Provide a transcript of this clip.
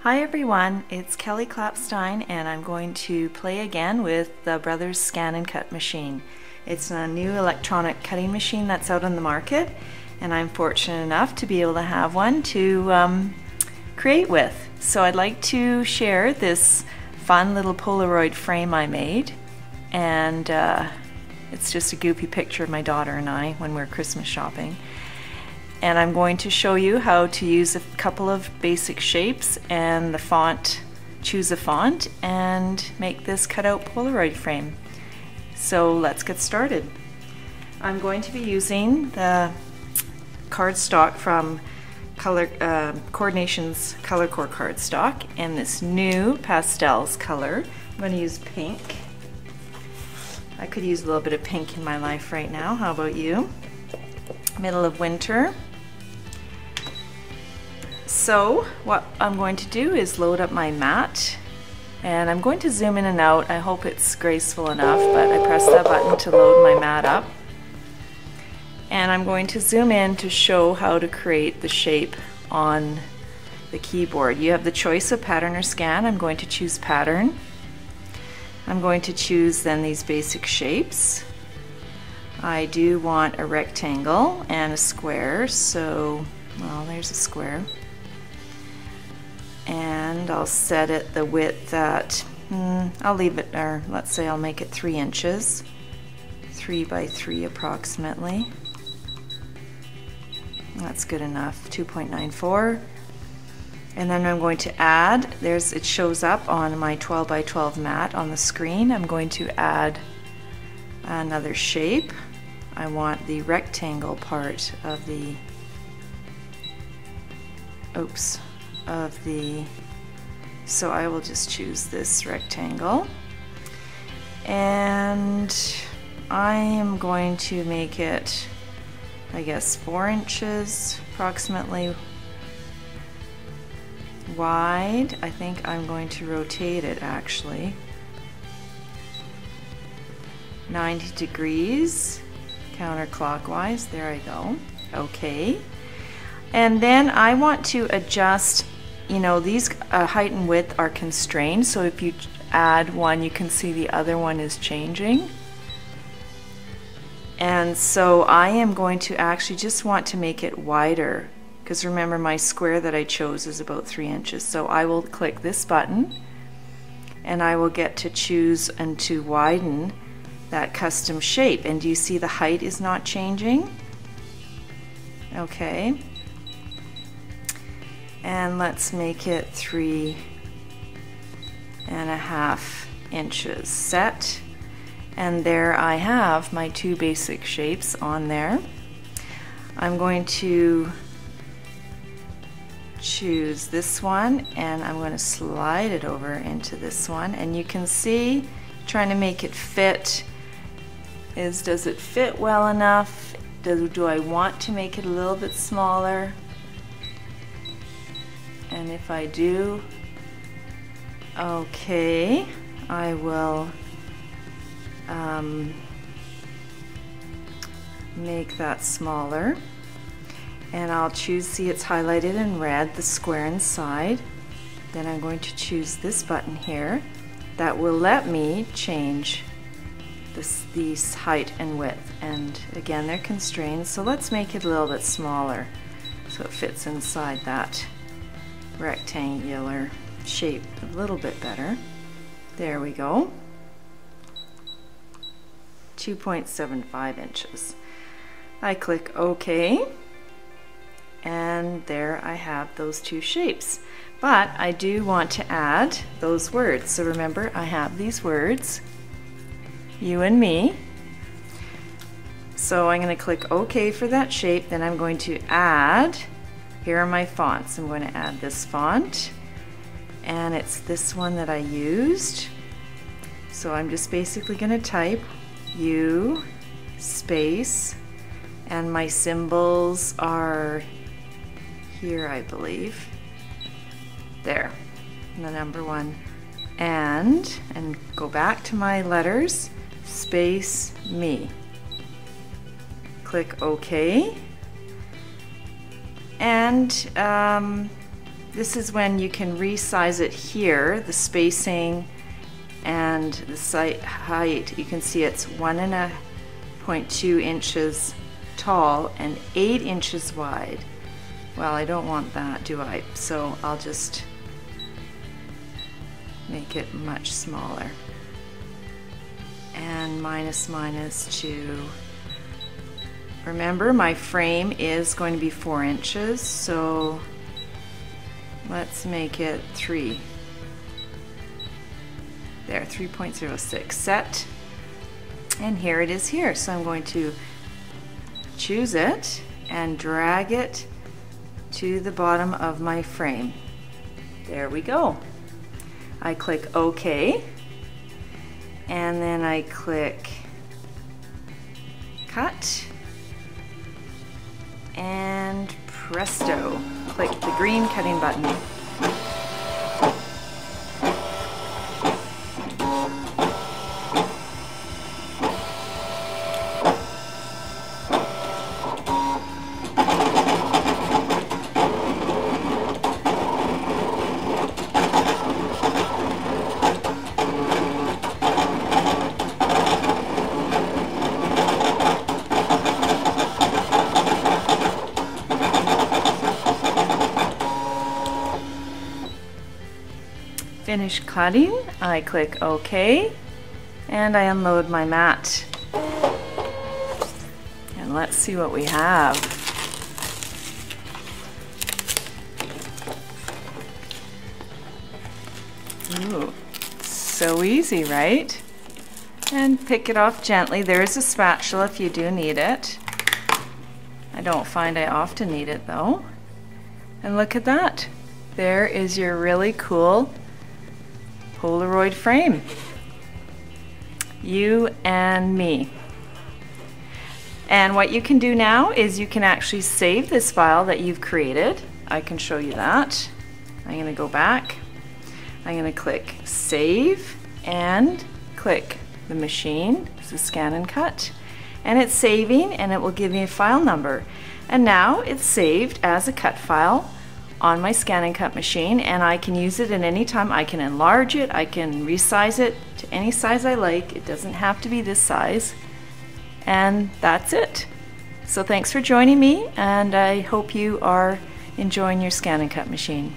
Hi everyone, it's Kelly Clapstein and I'm going to play again with the Brothers ScanNCut machine. It's a new electronic cutting machine that's out on the market and I'm fortunate enough to be able to have one to create with. So I'd like to share this fun little polaroid frame I made, and it's just a goofy picture of my daughter and I when we're Christmas shopping. And I'm going to show you how to use a couple of basic shapes and the font, choose a font, and make this cutout Polaroid frame. So let's get started. I'm going to be using the cardstock from Coordination's Color Core cardstock and this new pastels color. I'm going to use pink. I could use a little bit of pink in my life right now. How about you? Middle of winter. So what I'm going to do is load up my mat, and I'm going to zoom in and out. I hope it's graceful enough, but I press that button to load my mat up. And I'm going to zoom in to show how to create the shape on the keyboard. You have the choice of pattern or scan. I'm going to choose pattern. I'm going to choose then these basic shapes. I do want a rectangle and a square, so, well, there's a square. And I'll set it the width at, I'll leave it, or let's say I'll make it 3 inches, 3 by 3 approximately. That's good enough, 2.94. And then I'm going to add, it shows up on my 12 by 12 mat on the screen. I'm going to add another shape. I want the rectangle part of the, so I will just choose this rectangle. And I am going to make it, I guess, 4 inches approximately wide. I think I'm going to rotate it actually 90 degrees counterclockwise. There I go. Okay. And then I want to adjust, you know, these height and width are constrained, so if you add one you can see the other one is changing. And so I am going to actually just want to make it wider, because remember my square that I chose is about 3 inches. So I will click this button and I will get to choose and to widen that custom shape. And do you see the height is not changing? Okay. And let's make it 3.5 inches. Set. And there I have my 2 basic shapes on there. I'm going to choose this one and I'm going to slide it over into this one, and you can see, trying to make it fit, does it fit well enough? Do I want to make it a little bit smaller? And if I do, okay, I will make that smaller. And I'll choose, see it's highlighted in red, the square inside. Then I'm going to choose this button here that will let me change these height and width. And again, they're constrained, so let's make it a little bit smaller so it fits inside that rectangular shape a little bit better. There we go. 2.75 inches. I click OK, and there I have those 2 shapes. But I do want to add those words. So remember, I have these words, you and me. So I'm going to click OK for that shape. Then I'm going to add, here are my fonts. I'm going to add this font, and it's this one that I used. So I'm just basically going to type U space, and my symbols are here, I believe. There, the number 1, and go back to my letters, space me. Click OK, and This is when you can resize it here, the spacing and the site height. You can see it's 1.2 inches tall and 8 inches wide. Well, I don't want that, do I? So I'll just make it much smaller. And minus to, remember my frame is going to be 4 inches, so let's make it 3. There, 3.06 set. And here it is here. So I'm going to choose it and drag it to the bottom of my frame. There we go. I click OK. And then I click Cut. And presto. Click the green cutting button. Finish cutting, I click OK, and I unload my mat. And let's see what we have. Ooh, so easy, right? And pick it off gently. There's a spatula if you do need it. I don't find I often need it though. And look at that. There is your really cool Polaroid frame. You and me. And what you can do now is you can actually save this file that you've created. I can show you that. I'm going to go back. I'm going to click Save and click the machine. This is ScanNCut. And it's saving and it will give me a file number. And now it's saved as a cut file on my ScanNCut machine, and I can use it at any time. I can enlarge it, I can resize it to any size I like. It doesn't have to be this size. And that's it. So thanks for joining me, and I hope you are enjoying your ScanNCut machine.